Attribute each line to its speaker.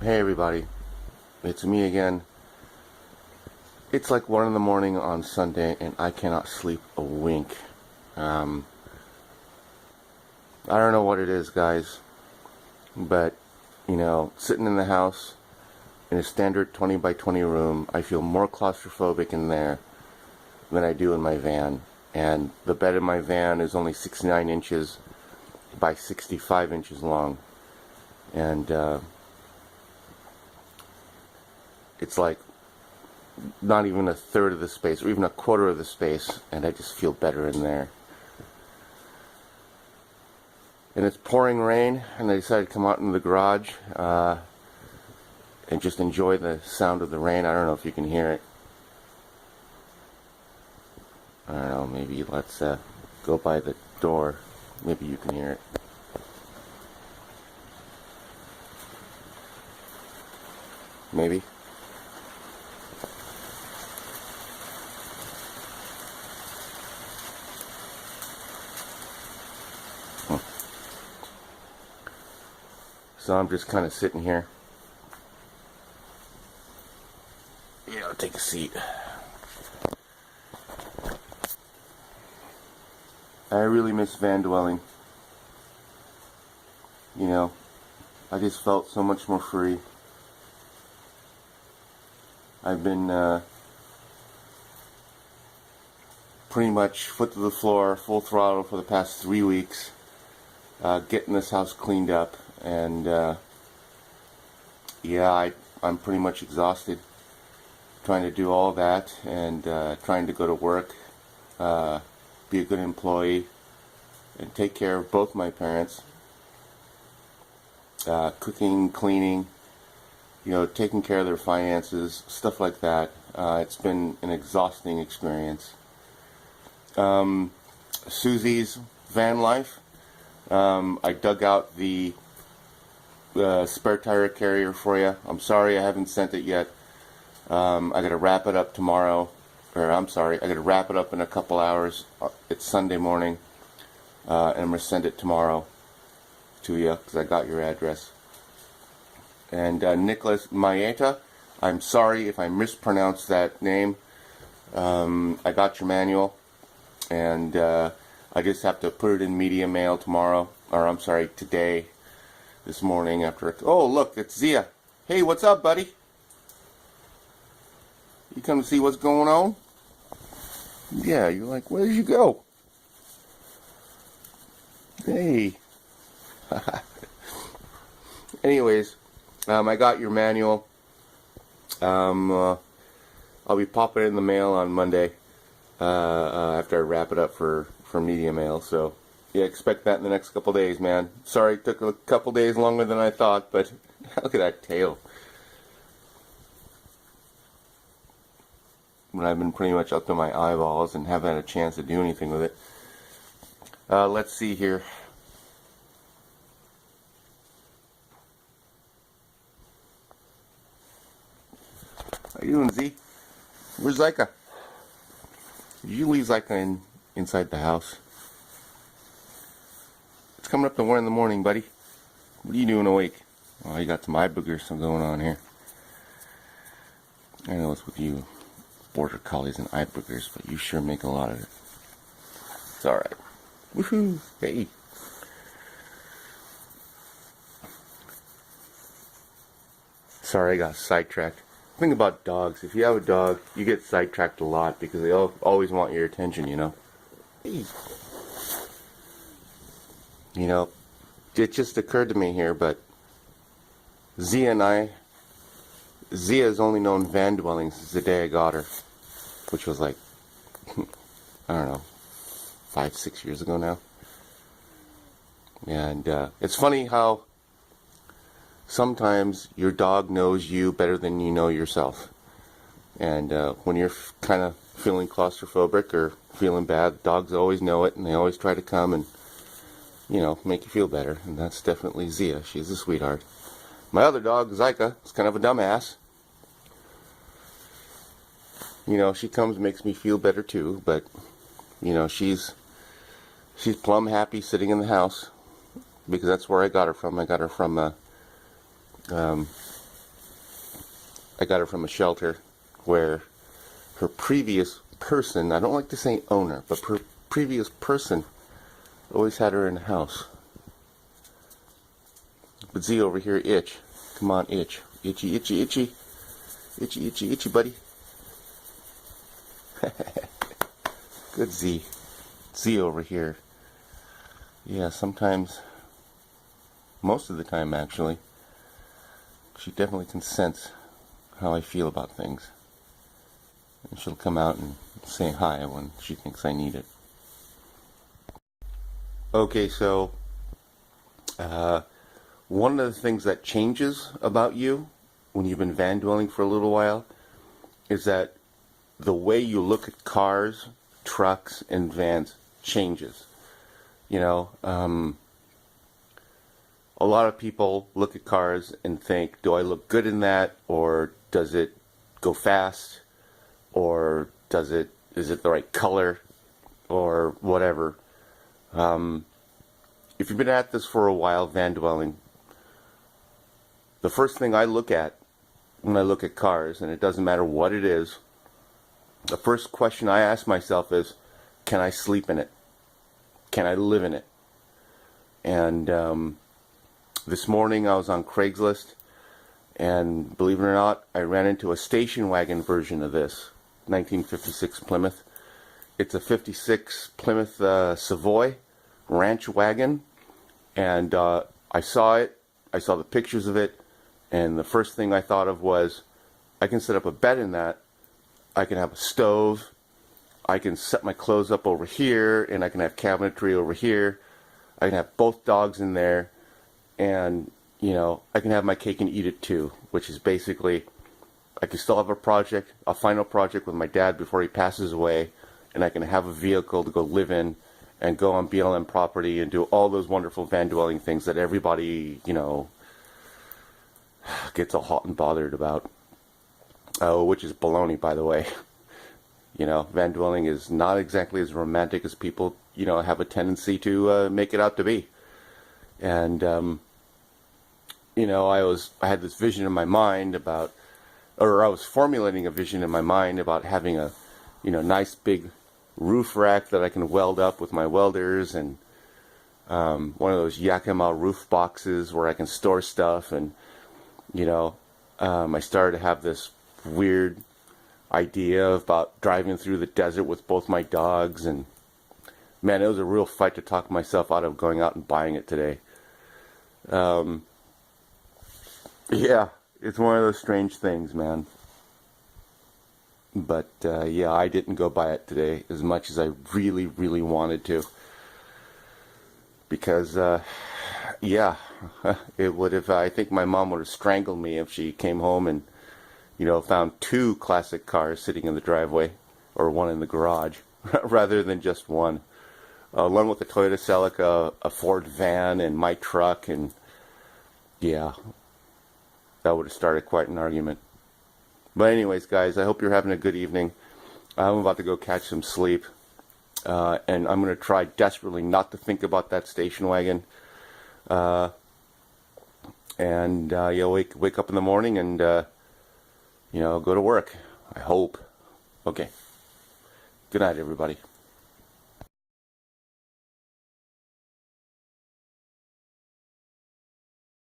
Speaker 1: Hey everybody, it's me again. It's like 1 in the morning on Sunday and I cannot sleep a wink. I don't know what it is, guys, but sitting in the house in a standard 20 by 20 room, I feel more claustrophobic in there than I do in my van. And the bed in my van is only 69 inches by 65 inches long. And it's like not even a third of the space or even a quarter of the space, and I just feel better in there. And it's pouring rain, and I decided to come out into the garage and just enjoy the sound of the rain. I don't know if you can hear it. I don't know, maybe let's go by the door. Maybe you can hear it. Maybe. So I'm just kind of sitting here. Take a seat. I really miss van dwelling. I just felt so much more free. I've been pretty much foot to the floor, full throttle for the past 3 weeks, getting this house cleaned up, and I'm pretty much exhausted trying to do all that and trying to go to work, be a good employee, and take care of both my parents, cooking, cleaning, taking care of their finances, stuff like that. It's been an exhausting experience. Susie's van life. I dug out the spare tire carrier for you. I'm sorry I haven't sent it yet. I gotta wrap it up tomorrow. I gotta wrap it up in a couple hours. It's Sunday morning. And I'm gonna send it tomorrow to you because I got your address. And Nicholas Maeta, I'm sorry if I mispronounced that name. I got your manual, and I just have to put it in media mail tomorrow, or today, this morning after. Oh, look, it's Zia. Hey, what's up, buddy? You come to see what's going on? Yeah, you're like, where did you go? Hey. Anyways, I got your manual. I'll be popping it in the mail on Monday after I wrap it up for media mail. So, yeah, expect that in the next couple days, man. Sorry it took a couple days longer than I thought, but look at that tail. But I've been pretty much up to my eyeballs and haven't had a chance to do anything with it. Let's see here. How you doing, Z? Where's Zyka? Did you leave Zyka inside the house? It's coming up to 1 in the morning, buddy. What are you doing awake? Oh, you got some eye boogers going on here. I know it's with you, border collies and eye boogers, but you sure make a lot of it. It's alright. Woohoo! Hey! Sorry, I got sidetracked. Think about dogs. If you have a dog, you get sidetracked a lot because they always want your attention, Hey. It just occurred to me here, but Zia's only known van dwelling since the day I got her, which was like, I don't know, 5-6 years ago now. And it's funny how sometimes your dog knows you better than you know yourself. And when you're kind of feeling claustrophobic or feeling bad, dogs always know it, and they always try to come and, make you feel better. And that's definitely Zia. She's a sweetheart. My other dog, Zyka, is kind of a dumbass. She comes, makes me feel better too, but, she's plumb happy sitting in the house because that's where I got her from. I got her from I got her from a shelter where her previous person, I don't like to say owner, but her previous person always had her in the house. But Z over here, itch. Come on, itch. Itchy, itchy, itchy. Itchy, itchy, itchy, buddy. Good Z. Z over here. Yeah, sometimes, most of the time actually, she definitely can sense how I feel about things. And she'll come out and say hi when she thinks I need it. Okay, so one of the things that changes about you when you've been van dwelling for a little while is that the way you look at cars, trucks, and vans changes. You know, a lot of people look at cars and think, do I look good in that, or does it go fast, or is it the right color, or whatever. If you've been at this for a while, van dwelling, the first thing I look at when I look at cars, and it doesn't matter what it is, the first question I ask myself is, can I sleep in it? Can I live in it? And this morning I was on Craigslist, and believe it or not, I ran into a station wagon version of this 1956 Plymouth. It's a 56 Plymouth Savoy ranch wagon, and I saw it, I saw the pictures of it, and the first thing I thought of was, I can set up a bed in that, I can have a stove, I can set my clothes up over here, and I can have cabinetry over here, I can have both dogs in there, and, you know, I can have my cake and eat it too, which is basically, I can still have a project, a final project with my dad before he passes away, and I can have a vehicle to go live in, and go on BLM property and do all those wonderful van dwelling things that everybody, you know, gets all hot and bothered about. Which is baloney, by the way. You know, van dwelling is not exactly as romantic as people, you know, have a tendency to make it out to be. And, you know, I had this vision in my mind about, or I was formulating a vision in my mind about having a, you know, nice big roof rack that I can weld up with my welders, and one of those Yakima roof boxes where I can store stuff. And, you know, I started to have this weird idea about driving through the desert with both my dogs, and man, it was a real fight to talk myself out of going out and buying it today. Yeah, it's one of those strange things, man. But yeah, I didn't go buy it today as much as I really, really wanted to, because yeah, it would have, I think my mom would have strangled me if she came home and, you know, found two classic cars sitting in the driveway, or one in the garage, rather than just one. One with a Toyota Celica, a Ford van, and my truck, and yeah, that would have started quite an argument. But anyways, guys, I hope you're having a good evening. I'm about to go catch some sleep, and I'm going to try desperately not to think about that station wagon. And you'll wake up in the morning and, you know, go to work. I hope. Okay. Good night, everybody.